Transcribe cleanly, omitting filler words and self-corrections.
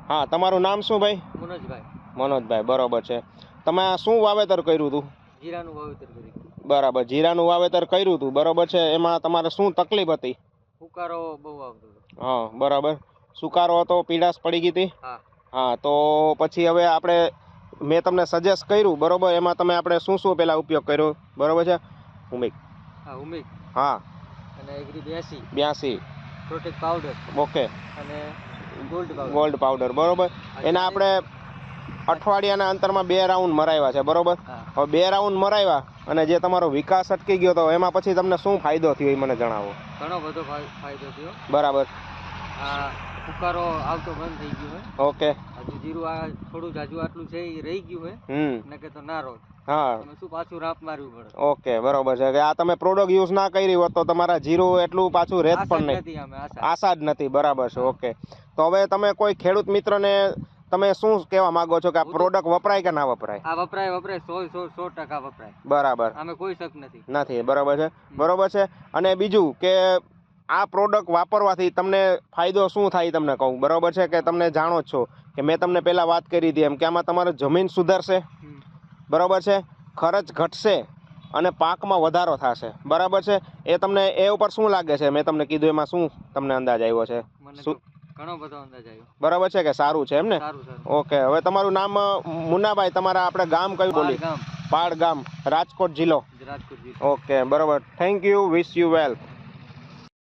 હા, તમારું નામ શું ભાઈ? મનોજભાઈ. મનોજભાઈ, બરોબર છે. તમે આ શું વાવેતર કર્યું હતું? જીરાનું વાવેતર કર્યું. બરાબર, જીરાનું વાવેતર કર્યું હતું, બરોબર છે. એમાં તમારે શું તકલીફ હતી? ફુકારો બહુ આવતો હતો. હા, બરાબર. સુકારો હતો, પીડાશ પડી ગઈ હતી. હા. હા, તો પછી હવે આપણે મેં તમને સજેસ્ટ કર્યું, બરોબર. એમાં તમે આપણે શું શું પહેલાં ઉપયોગ કર્યો, બરોબર છે? હુમિક. હા, હુમિક. હા. અને એગ્રી 82. 82. Protect powder. ઓકે. અને ગોલ્ડ પાવડર. ગોલ્ડ પાવડર, બરોબર. એના આપણે અઠવાડિયાના અંતરમાં 2 રાઉન્ડ મરાવ્યા છે, બરોબર. હવે 2 રાઉન્ડ મરાવ્યા અને જે તમારો વિકાસ અટકી ગયો હતો એમાં પછી તમને શું ફાયદો થયો એ મને જણાવો. ઘણો બધો ફાયદો થયો. બરાબર. આ ફુકારો આવતો બંધ થઈ ગયો હે. ઓકે. હજુ જીરું આ થોડું જાજુ આટલું છે એ રહી ગયું હે. નકે તો ના રોત. હા. તમે શું પાછું રાપ મારવું પડે. ઓકે, બરોબર છે. કે આ તમે પ્રોડક્ટ યુઝ ના કરી હોત તો તમારા જીરું એટલું પાછું રહેત પણ નહીં. આશા જ નથી. બરાબર છે. ઓકે. તો હવે તમે કોઈ ખેડૂત મિત્રને તમે શું કહેવા માંગો છો કે આ પ્રોડક્ટ વપરાય કે ના વપરાય? આ વપરાય 100% વપરાય. બરાબર. આમે કોઈ શક નથી. બરાબર છે. બરોબર છે. અને બીજું કે આ પ્રોડક્ટ વાપરવાથી તમને ફાયદો શું થાય તમને કહું, બરાબર છે? કે તમને જાણો જ છો કે મેં તમને પહેલાં વાત કરી હતી એમ કે આમાં તમારે જમીન સુધરશે, બરાબર છે, ખર્ચ ઘટશે અને પાકમાં વધારો થશે, બરાબર છે? એ તમને એ ઉપર શું લાગે છે? મેં તમને કીધું એમાં શું તમને અંદાજ આવ્યો છે? ઘણો બધો અંદાજ આવ્યો. બરાબર છે કે સારું છે એમ ને? ઓકે. હવે તમારું નામ મુન્નાભાઈ, તમારા આપણે ગામ કયું બોલી? પાડ ગામ, રાજકોટ જિલ્લો. ઓકે, બરાબર. Thank you. Wish you well.